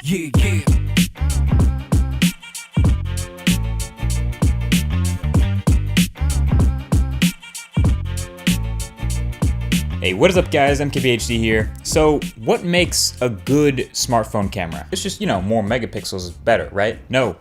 Yeah, yeah. Hey, what is up guys, MKBHD here. So, what makes a good smartphone camera? It's just, more megapixels is better, right? No.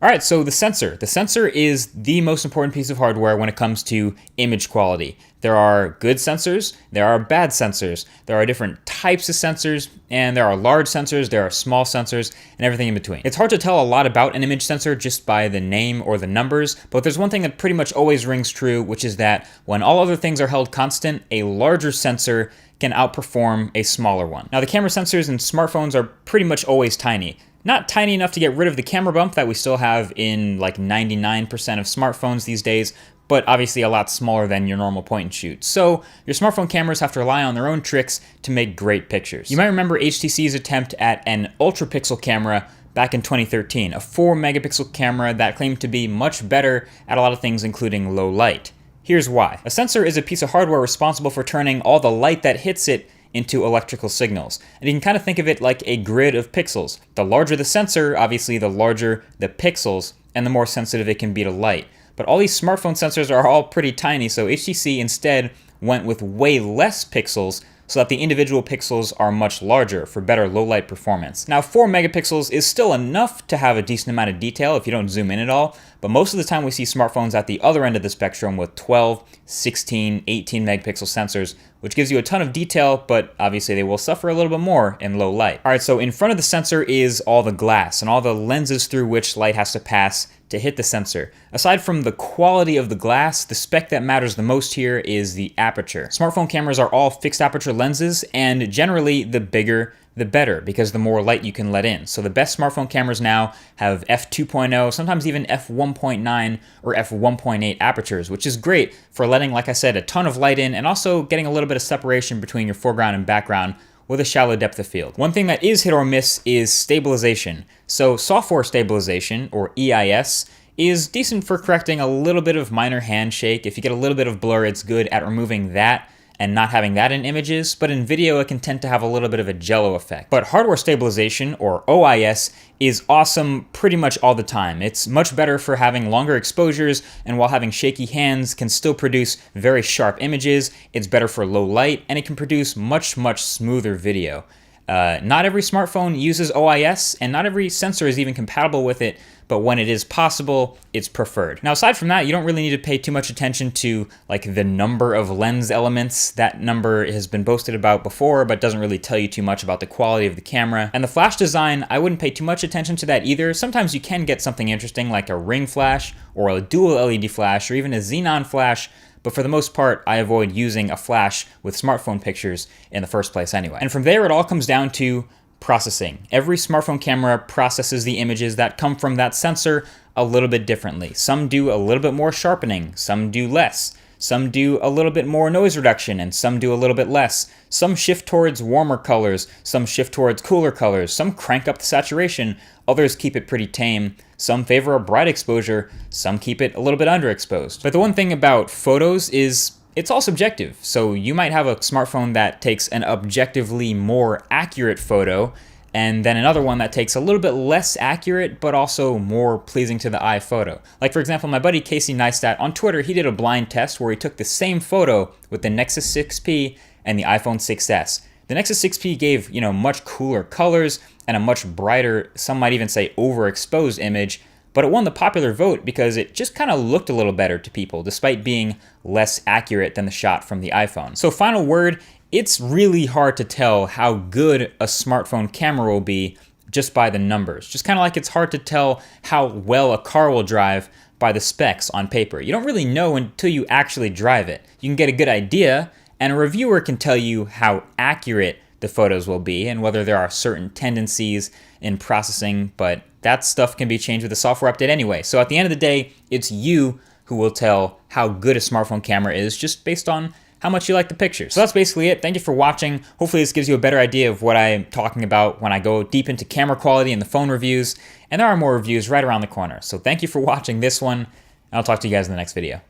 Alright, so the sensor. The sensor is the most important piece of hardware when it comes to image quality. There are good sensors, there are bad sensors, there are different types of sensors, and there are large sensors, there are small sensors, and everything in between. It's hard to tell a lot about an image sensor just by the name or the numbers, but there's one thing that pretty much always rings true, which is that when all other things are held constant, a larger sensor can outperform a smaller one. Now, the camera sensors in smartphones are pretty much always tiny. Not tiny enough to get rid of the camera bump that we still have in like 99% of smartphones these days, but obviously a lot smaller than your normal point and shoot. So your smartphone cameras have to rely on their own tricks to make great pictures. You might remember HTC's attempt at an ultra pixel camera back in 2013, a 4 megapixel camera that claimed to be much better at a lot of things, including low light. Here's why. A sensor is a piece of hardware responsible for turning all the light that hits it into electrical signals. And you can kind of think of it like a grid of pixels. The larger the sensor, obviously the larger the pixels, and the more sensitive it can be to light. But all these smartphone sensors are all pretty tiny, so HTC instead went with way less pixels so that the individual pixels are much larger for better low light performance. Now, 4 megapixels is still enough to have a decent amount of detail if you don't zoom in at all, but most of the time we see smartphones at the other end of the spectrum with 12, 16, 18 megapixel sensors, which gives you a ton of detail, but obviously they will suffer a little bit more in low light. All right, so in front of the sensor is all the glass and all the lenses through which light has to pass to hit the sensor. Aside from the quality of the glass, the spec that matters the most here is the aperture. Smartphone cameras are all fixed aperture lenses, and generally the bigger the better, because the more light you can let in. So the best smartphone cameras now have f2.0, sometimes even f1.9 or f1.8 apertures, which is great for letting, like I said, a ton of light in and also getting a little bit of separation between your foreground and background with a shallow depth of field. One thing that is hit or miss is stabilization. So software stabilization, or EIS, is decent for correcting a little bit of minor handshake. If you get a little bit of blur, it's good at removing that and not having that in images, but in video it can tend to have a little bit of a jello effect. But hardware stabilization, or OIS, is awesome pretty much all the time. It's much better for having longer exposures, and while having shaky hands can still produce very sharp images, it's better for low light, and it can produce much, much smoother video. Not every smartphone uses OIS, and not every sensor is even compatible with it, but when it is possible, it's preferred. Now, aside from that, you don't really need to pay too much attention to like the number of lens elements. That number has been boasted about before, but doesn't really tell you too much about the quality of the camera. And the flash design, I wouldn't pay too much attention to that either. Sometimes you can get something interesting like a ring flash, or a dual LED flash, or even a xenon flash, but for the most part, I avoid using a flash with smartphone pictures in the first place anyway. And from there, it all comes down to processing. Every smartphone camera processes the images that come from that sensor a little bit differently. Some do a little bit more sharpening, some do less. Some do a little bit more noise reduction, and some do a little bit less. Some shift towards warmer colors, some shift towards cooler colors, some crank up the saturation, others keep it pretty tame. Some favor a bright exposure, some keep it a little bit underexposed. But the one thing about photos is it's all subjective. So you might have a smartphone that takes an objectively more accurate photo, and then another one that takes a little bit less accurate, but also more pleasing to the eye photo. Like, for example, my buddy Casey Neistat on Twitter, he did a blind test where he took the same photo with the Nexus 6P and the iPhone 6s. The Nexus 6P gave, much cooler colors and a much brighter, some might even say overexposed image, but it won the popular vote because it just kind of looked a little better to people, despite being less accurate than the shot from the iPhone. So final word, it's really hard to tell how good a smartphone camera will be just by the numbers. Just kind of like it's hard to tell how well a car will drive by the specs on paper. You don't really know until you actually drive it. You can get a good idea, and a reviewer can tell you how accurate the photos will be and whether there are certain tendencies in processing, but that stuff can be changed with a software update anyway. So at the end of the day, it's you who will tell how good a smartphone camera is just based on how much you like the pictures. So that's basically it. Thank you for watching. Hopefully this gives you a better idea of what I'm talking about when I go deep into camera quality and the phone reviews. And there are more reviews right around the corner. So thank you for watching this one, and I'll talk to you guys in the next video.